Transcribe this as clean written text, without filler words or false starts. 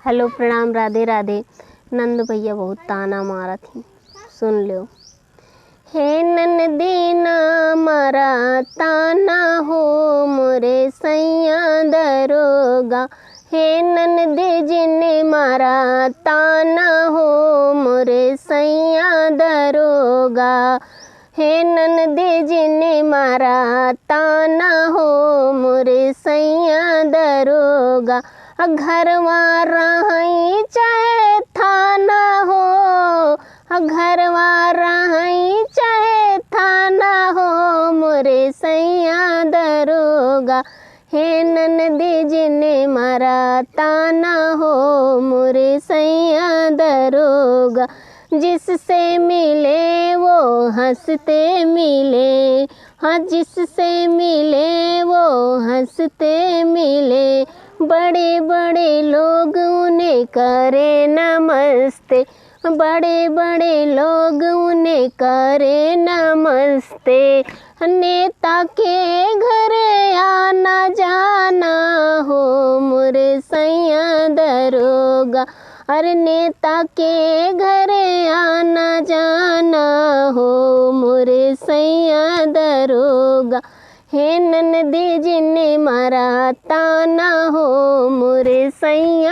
Hello प्रणाम राधे राधे। नंद भैया बहुत ताना मारा थी, सुन लो। हे नंदी ना मारा ताना हो मोरे सैया दरोगा। हे नंदी जी ने मारा ताना हो मोरे सैया दरोगा। हे नंदी जी ने मारा ताना हो मोरे सैया दरोगा। घरवा रही चाहे थाना हो, घरवा रही चाहे थाना हो मोरे सैया दरोगा। हे नंदी जी ने मारा ताना हो मोरे सैया दरोगा। जिससे मिले वो हंसते मिले, हाँ जिससे मिले वो हंसते मिले। बड़े बड़े लोग उन्हें करे नमस्ते, बड़े बड़े लोग उन्हें करे नमस्ते। नेता के घरे आना जाना हो मोरे सैया दरोगा। अरे नेता के घरे आना जाना हो मोरे सैया दरोगा। हे नंदी जी ने मारा ताना हो मोरे सैया